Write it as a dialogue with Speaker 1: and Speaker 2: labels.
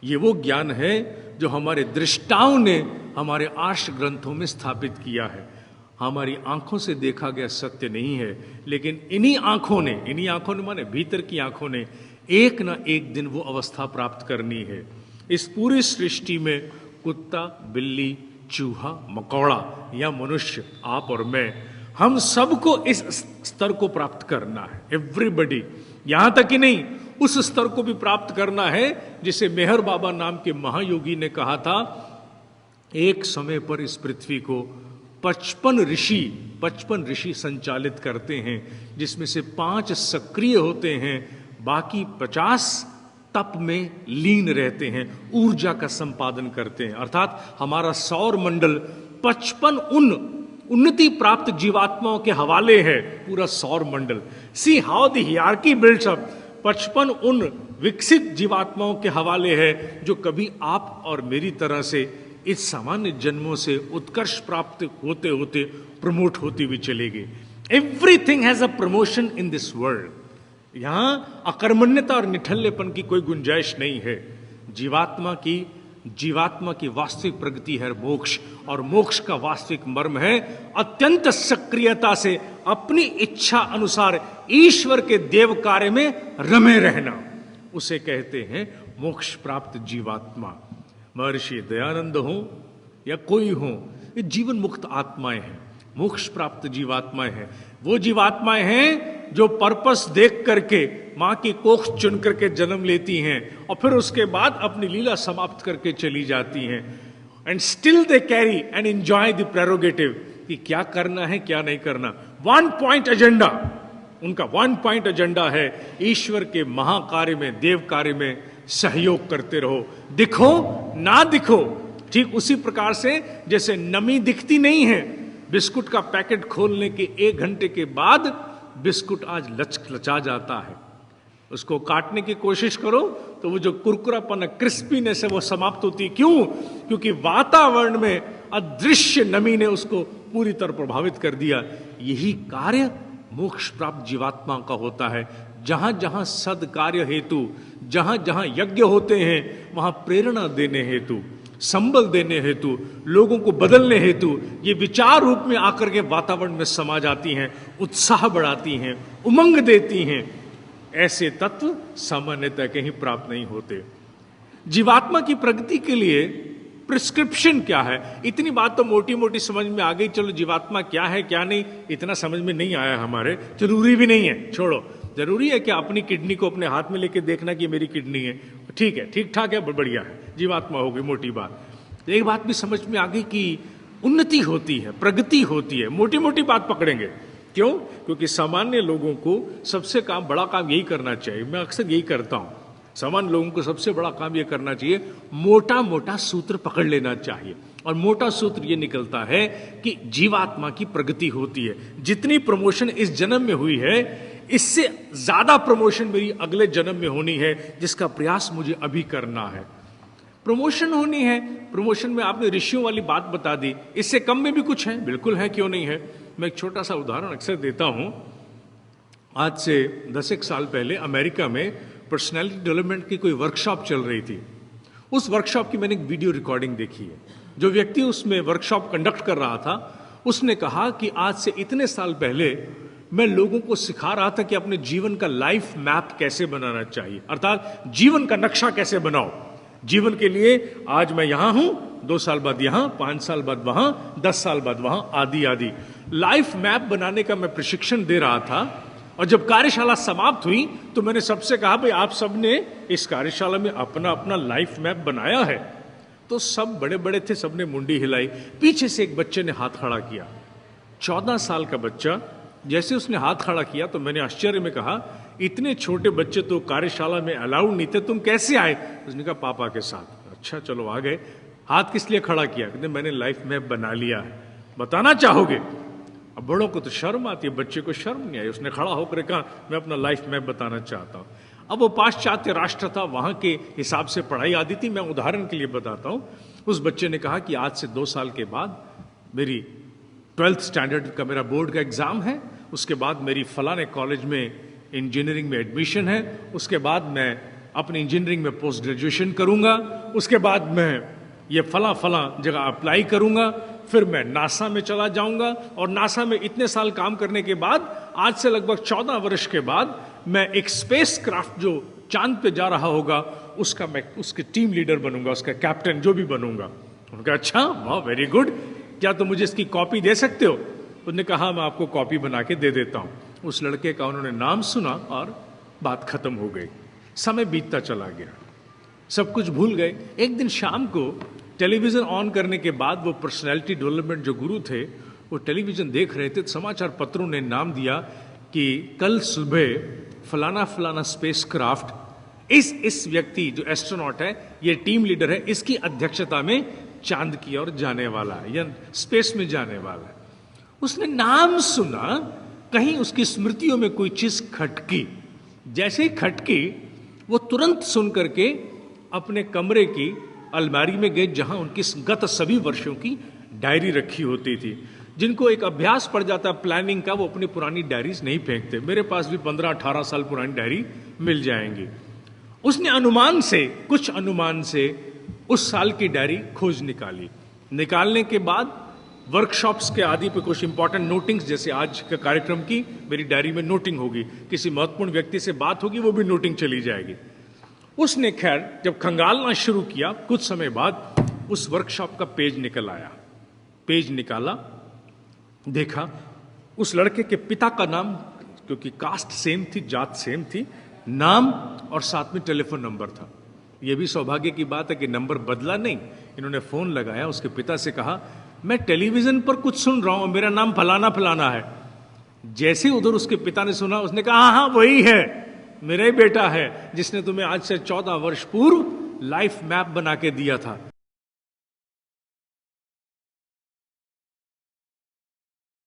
Speaker 1: ये वो ज्ञान है जो हमारे दृष्टाओं ने हमारे आर्ष ग्रंथों में स्थापित किया है। हमारी आंखों से देखा गया सत्य नहीं है, लेकिन इन्हीं आंखों ने माने भीतर की आंखों ने एक ना एक दिन वो अवस्था प्राप्त करनी है। इस पूरी सृष्टि में कुत्ता, बिल्ली, चूहा, मकौड़ा या मनुष्य, आप और मैं, हम सबको इस स्तर को प्राप्त करना है। एवरीबडी, यहां तक ही नहीं, उस स्तर को भी प्राप्त करना है जिसे मेहर बाबा नाम के महायोगी ने कहा था, एक समय पर इस पृथ्वी को 55 ऋषि संचालित करते हैं, जिसमें से 5 सक्रिय होते हैं, बाकी 50 तप में लीन रहते हैं, ऊर्जा का संपादन करते हैं। अर्थात हमारा सौर मंडल 55 उन्नति प्राप्त जीवात्माओं के हवाले है, पूरा सौर मंडल। See how the hierarchy builds up. 55 उन विकसित जीवात्माओं के हवाले है जो कभी आप और मेरी तरह से इस सामान्य जन्मों से उत्कर्ष प्राप्त होते होते प्रमोट होती हुई चलेगी। Everything has a promotion in this world. यहां अकर्मण्यता और निठल्लेपन की कोई गुंजाइश नहीं है। जीवात्मा की वास्तविक प्रगति है मोक्ष, और मोक्ष का वास्तविक मर्म है अत्यंत सक्रियता से अपनी इच्छा अनुसार ईश्वर के देव कार्य में रमे रहना। उसे कहते हैं मोक्ष प्राप्त जीवात्मा। महर्षि दयानंद हो या कोई हो, ये जीवन मुक्त आत्माएं हैं, मोक्ष प्राप्त जीवात्माएं हैं। वो जीवात्माएं हैं जो पर्पस देख करके मां की कोख चुन करके जन्म लेती हैं और फिर उसके बाद अपनी लीला समाप्त करके चली जाती हैं। And still they carry and enjoy the prerogative कि क्या करना है क्या नहीं करना। 1 पॉइंट एजेंडा, उनका 1 पॉइंट एजेंडा है, ईश्वर के महाकार्य में, देव कार्य में सहयोग करते रहो, दिखो ना दिखो। ठीक उसी प्रकार से जैसे नमी दिखती नहीं है, बिस्कुट का पैकेट खोलने के 1 घंटे के बाद बिस्कुट आज लचलचा जाता है, उसको काटने की कोशिश करो तो वो जो कुरकुरापन, क्रिस्पीनेस है वो समाप्त होती है। क्यों? क्योंकि वातावरण में अदृश्य नमी ने उसको पूरी तरह प्रभावित कर दिया। यही कार्य मोक्ष प्राप्त जीवात्मा का होता है। जहां जहां सद्कार्य हेतु, जहां जहां यज्ञ होते हैं, वहां प्रेरणा देने हेतु, संबल देने हेतु, लोगों को बदलने हेतु ये विचार रूप में आकर के वातावरण में समा जाती हैं, उत्साह बढ़ाती हैं, उमंग देती हैं। ऐसे तत्व सामान्यतः कहीं प्राप्त नहीं होते। जीवात्मा की प्रगति के लिए प्रिस्क्रिप्शन क्या है? इतनी बात तो मोटी मोटी समझ में आ गई, चलो जीवात्मा क्या है क्या नहीं इतना समझ में नहीं आया हमारे, जरूरी भी नहीं है, छोड़ो। जरूरी है कि अपनी किडनी को अपने हाथ में लेके देखना कि मेरी किडनी है, ठीक है, ठीक ठाक है, बढ़िया है, जीवात्मा हो गई, मोटी बात। एक बात भी समझ में आ गई कि उन्नति होती है, प्रगति होती है, मोटी मोटी बात पकड़ेंगे। क्यों? क्योंकि सामान्य लोगों को सबसे बड़ा काम यही करना चाहिए। मैं अक्सर यही करता हूं, सामान्य लोगों को सबसे बड़ा काम यह करना चाहिए, मोटा मोटा सूत्र पकड़ लेना चाहिए। और मोटा सूत्र यह निकलता है कि जीवात्मा की प्रगति होती है। जितनी प्रमोशन इस जन्म में हुई है, इससे ज्यादा प्रमोशन मेरी अगले जन्म में होनी है, जिसका प्रयास मुझे अभी करना है। प्रमोशन होनी है। प्रमोशन में आपने ऋषियों वाली बात बता दी, इससे कम में भी कुछ है, बिल्कुल है, क्यों नहीं है। मैं एक छोटा सा उदाहरण अक्सर देता हूं। आज से 10 साल पहले अमेरिका में पर्सनैलिटी डेवलपमेंट की कोई वर्कशॉप चल रही थी। उस वर्कशॉप की मैंने एक वीडियो रिकॉर्डिंग देखी है। जो व्यक्ति उसमें वर्कशॉप कंडक्ट कर रहा था, उसने कहा कि आज से इतने साल पहले मैं लोगों को सिखा रहा था कि अपने जीवन का लाइफ मैप कैसे बनाना चाहिए, अर्थात जीवन का नक्शा कैसे बनाओ। जीवन के लिए आज मैं यहां हूं, 2 साल बाद यहां, 5 साल बाद वहां, 10 साल बाद वहां, आदि आदि लाइफ मैप बनाने का मैं प्रशिक्षण दे रहा था। और जब कार्यशाला समाप्त हुई तो मैंने सबसे कहा, भाई आप सबने इस कार्यशाला में अपना अपना लाइफ मैप बनाया है? तो सब बड़े बड़े थे, सबने मुंडी हिलाई। पीछे से एक बच्चे ने हाथ खड़ा किया, 14 साल का बच्चा। जैसे उसने हाथ खड़ा किया तो मैंने आश्चर्य में कहा, इतने छोटे बच्चे तो कार्यशाला में अलाउड नहीं थे, तुम कैसे आए? उसने कहा पापा के साथ। अच्छा चलो आ गए। हाथ किस लिए खड़ा किया? कहते मैंने लाइफ मैप बना लिया है, बताना चाहोगे? अब बड़ों को तो शर्म आती है, बच्चे को शर्म नहीं आई। उसने खड़ा होकर कहा मैं अपना लाइफ मैप बताना चाहता हूं। अब वो पाश्चात्य राष्ट्र था, वहां के हिसाब से पढ़ाई आती थी। मैं उदाहरण के लिए बताता हूं। उस बच्चे ने कहा कि आज से 2 साल के बाद मेरी 12th स्टैंडर्ड का मेरा बोर्ड का एग्जाम है, उसके बाद मेरी फलाने कॉलेज में इंजीनियरिंग में एडमिशन है, उसके बाद मैं अपनी इंजीनियरिंग में पोस्ट ग्रेजुएशन करूंगा, उसके बाद मैं ये फला फला जगह अप्लाई करूंगा, फिर मैं नासा में चला जाऊंगा और नासा में इतने साल काम करने के बाद आज से लगभग 14 वर्ष के बाद मैं एक स्पेस क्राफ्ट जो चांद पे जा रहा होगा उसका मैं उसके टीम लीडर बनूंगा, उसका कैप्टन जो भी बनूंगा। उन्होंने कहा अच्छा, वाह, वेरी गुड, क्या तुम मुझे इसकी कॉपी दे सकते हो? उन्होंने कहा मैं आपको कॉपी बना के दे देता हूं। उस लड़के का उन्होंने नाम सुना और बात खत्म हो गई। समय बीतता चला गया, सब कुछ भूल गए। एक दिन शाम को टेलीविजन ऑन करने के बाद वो पर्सनैलिटी डेवलपमेंट जो गुरु थे वो टेलीविजन देख रहे थे, समाचार पत्रों ने नाम दिया कि कल सुबह फलाना फलाना स्पेस क्राफ्ट इस व्यक्ति जो एस्ट्रोनॉट है, ये टीम लीडर है, इसकी अध्यक्षता में चांद की ओर जाने वाला है या स्पेस में जाने वाला है। उसने नाम सुना, कहीं उसकी स्मृतियों में कोई चीज खटकी। जैसे ही खटकी वो तुरंत सुन करके अपने कमरे की अलमारी में गए जहां उनकी गत सभी वर्षों की डायरी रखी होती थी। जिनको एक अभ्यास पड़ जाता प्लानिंग का, वो अपनी पुरानी डायरीज नहीं फेंकते। मेरे पास भी 15-18 साल पुरानी डायरी मिल जाएंगी। उसने कुछ अनुमान से उस साल की डायरी खोज निकाली। निकालने के बाद वर्कशॉप्स के आदि पे कुछ इंपॉर्टेंट नोटिंग्स, जैसे आज का कार्यक्रम की मेरी डायरी में नोटिंग होगी, किसी महत्वपूर्ण व्यक्ति से बात होगी, वो भी नोटिंग चली जाएगी। उसने खैर जब खंगालना शुरू किया, कुछ समय बाद उस वर्कशॉप का पेज निकल आया। पेज निकाला, देखा उस लड़के के पिता का नाम, क्योंकि कास्ट सेम थी, जात सेम थी, नाम और साथ में टेलीफोन नंबर था। यह भी सौभाग्य की बात है कि नंबर बदला नहीं। इन्होंने फोन लगाया, उसके पिता से कहा मैं टेलीविजन पर कुछ सुन रहा हूं, मेरा नाम फलाना फलाना है। जैसे उधर उसके पिता ने सुना, उसने कहा हाँ वही है, मेरा ही बेटा है जिसने तुम्हें आज से 14 वर्ष पूर्व लाइफ मैप बना के दिया था।